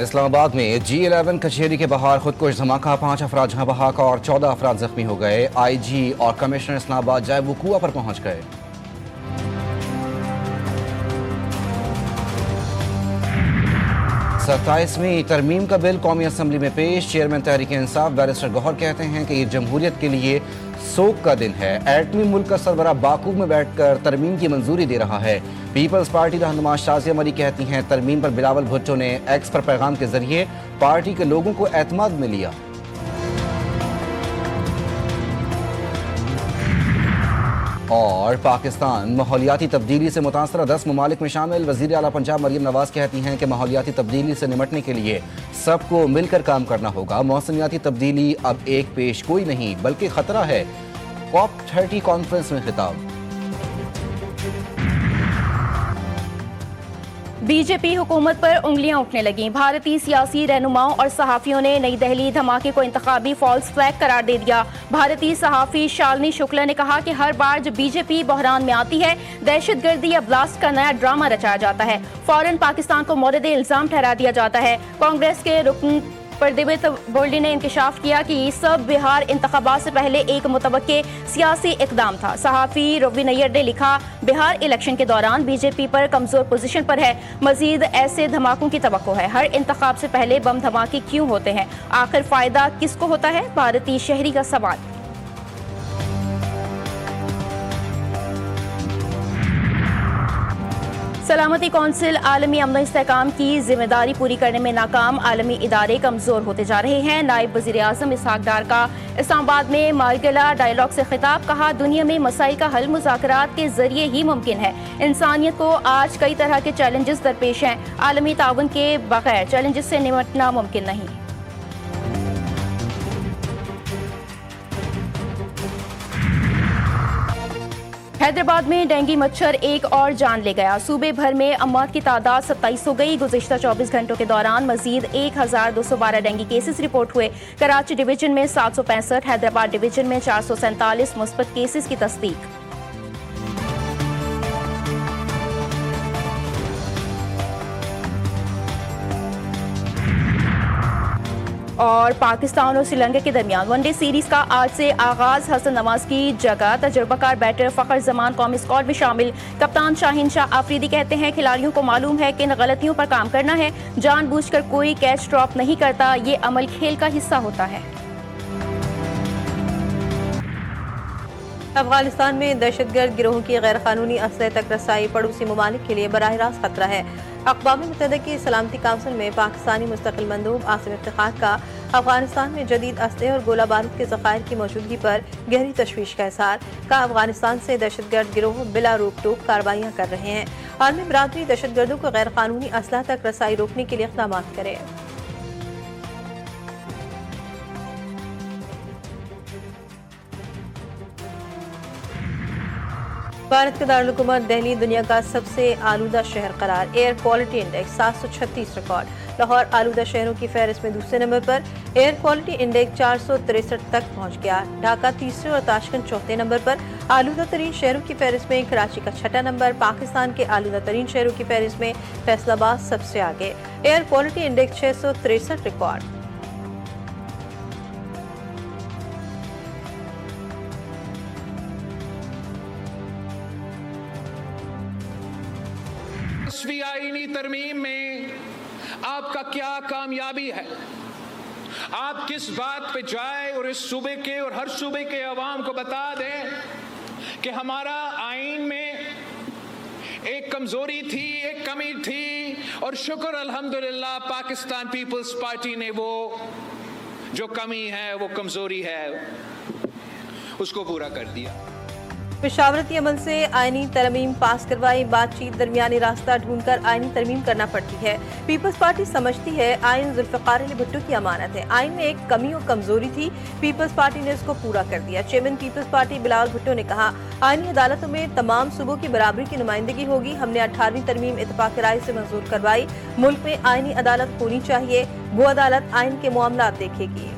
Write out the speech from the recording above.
اسلام آباد میں G11 کچہری کے باہر خودکش دھماکہ، 5 افراد جہاں بحق اور 14 افراد زخمی ہو گئے۔ IG اور کمشنر اسلام آباد جائے وقوع پر پہنچ گئے۔ 27ویں ترمیم کا بل قومی اسمبلی میں پیش۔ چیئرمین تحریک انصاف بیرسٹر گوہر کہتے ہیں کہ یہ جمہوریت کے لیے سوگ کا دن ہے۔ ایٹمی ملک کا سربراہ باکو میں بیٹھ کر ترمیم کی منظوری دے رہا ہے۔ پیپلز پارٹی رہنما شازیہ مری کہتی ہیں ترمیم پر بلاول بھٹو نے ایکس پر پیغام کے ذریعے پارٹی کے لوگوں کو اعتماد میں لیا۔ اور پاکستان ماحولیاتی تبدیلی سے متاثرہ 10 ممالک میں شامل۔ وزیر اعلیٰ پنجاب مریم نواز کہتی ہیں کہ ماحولیاتی تبدیلی سے نمٹنے کے لیے سب کو مل کر کام کرنا ہوگا۔ موسمیاتی تبدیلی اب ایک پیش کوئی نہیں بلکہ خطرہ ہے۔ COP30 کانفرنس میں خطاب۔ بی جے پی حکومت پر انگلیاں اٹھنے لگیں۔ بھارتی سیاسی رہنماؤں اور صحافیوں نے نئی دہلی دھماکے کو انتخابی فالس فلیگ قرار دے دیا۔ بھارتی صحافی شالنی شکلا نے کہا کہ ہر بار جب بی جے پی بحران میں آتی ہے، دہشت گردی یا بلاسٹ کا نیا ڈرامہ رچایا جاتا ہے، فوراً پاکستان کو مورد الزام ٹھہرا دیا جاتا ہے۔ کانگریس کے رکن پردیوت بولڈی نے انکشاف کیا کہ یہ سب بہار انتخابات سے پہلے ایک متوقع سیاسی اقدام تھا۔ صحافی روی نیر نے لکھا، بہار الیکشن کے دوران بی جے پی پر کمزور پوزیشن پر ہے، مزید ایسے دھماکوں کی توقع ہے۔ ہر انتخاب سے پہلے بم دھماکے کیوں ہوتے ہیں؟ آخر فائدہ کس کو ہوتا ہے؟ بھارتی شہری کا سوال۔ سلامتی کونسل عالمی امن و استحکام کی ذمہ داری پوری کرنے میں ناکام، عالمی ادارے کمزور ہوتے جا رہے ہیں۔ نائب وزیر اعظم اسحاق ڈار کا اسلام آباد میں مارگلا ڈائیلاگ سے خطاب، کہا دنیا میں مسائل کا حل مذاکرات کے ذریعے ہی ممکن ہے۔ انسانیت کو آج کئی طرح کے چیلنجز درپیش ہیں، عالمی تعاون کے بغیر چیلنجز سے نمٹنا ممکن نہیں۔ حیدرآباد میں ڈینگی مچھر ایک اور جان لے گیا۔ صوبے بھر میں اموات کی تعداد 27 ہو گئی۔ گزشتہ 24 گھنٹوں کے دوران مزید 1212 ڈینگی کیسز رپورٹ ہوئے۔ کراچی ڈویژن میں 765، حیدرآباد ڈویژن میں 447 مثبت کیسز کی تصدیق۔ اور پاکستان اور سری لنکا کے درمیان ون ڈے سیریز کا آج سے آغاز۔ حسن نواز کی جگہ تجربہ کار بیٹر فخر زمان قومی اسکواڈ میں شامل۔ کپتان شاہین شاہ آفریدی کہتے ہیں کھلاڑیوں کو معلوم ہے کہ ان غلطیوں پر کام کرنا ہے، جان بوجھ کر کوئی کیچ ڈراپ نہیں کرتا، یہ عمل کھیل کا حصہ ہوتا ہے۔ افغانستان میں دہشت گرد گروہوں کی غیر قانونی اسلحے تک رسائی پڑوسی ممالک کے لیے براہ راست خطرہ ہے۔ اقوام متحدہ کی سلامتی کونسل میں پاکستانی مستقل مندوب عاصم افتخار کا افغانستان میں جدید اسلحے اور گولہ بارود کے ذخائر کی موجودگی پر گہری تشویش کا اظہار، کہا افغانستان سے دہشت گرد گروہ بلا روک ٹوک کارروائیاں کر رہے ہیں، عالمی برادری دہشت گردوں کو غیر قانونی اسلحہ تک رسائی روکنے کے لیے اقدامات کرے۔ بھارت کا دارالحکومت دہلی دنیا کا سب سے آلودہ شہر قرار، air quality index 736 record. Lahore آلودہ شہروں کی فہرست میں دوسرے نمبر پر، ایئر کوالٹی انڈیکس 463 تک پہنچ گیا۔ ڈھاکہ تیسرے اور تاشکند چوتھے نمبر پر۔ آلودہ ترین شہروں کی فہرست میں کراچی کا چھٹا نمبر۔ پاکستان کے آلودہ ترین شہروں کی فہرست میں فیصل آباد سب سے آگے، ایئر کوالٹی انڈیکس 663 ریکارڈ۔ آئینی ترمیم میں آپ کا کیا کامیابی ہے؟ آپ کس بات پہ جائے اور اس صوبے کے اور ہر صوبے کے عوام کو بتا دیں کہ ہمارا آئین میں ایک کمزوری تھی، ایک کمی تھی، اور شکر الحمدللہ پاکستان پیپلز پارٹی نے وہ جو کمی ہے، وہ کمزوری ہے، اس کو پورا کر دیا۔ مشاورتی عمل سے آئینی ترمیم پاس کروائی، بات چیت درمیانی راستہ ڈھونڈ کر آئینی ترمیم کرنا پڑتی ہے۔ پیپلز پارٹی سمجھتی ہے آئین ذوالفقار علی بھٹو کی امانت ہے، آئین میں ایک کمی اور کمزوری تھی، پیپلز پارٹی نے اس کو پورا کر دیا۔ چیئرمین پیپلز پارٹی بلاول بھٹو نے کہا آئینی عدالتوں میں تمام صوبوں کی برابری کی نمائندگی ہوگی، ہم نے 18ویں ترمیم اتفاق رائے سے منظور کروائی، ملک میں آئینی عدالت ہونی چاہیے، وہ عدالت آئین کے معاملات دیکھے گی۔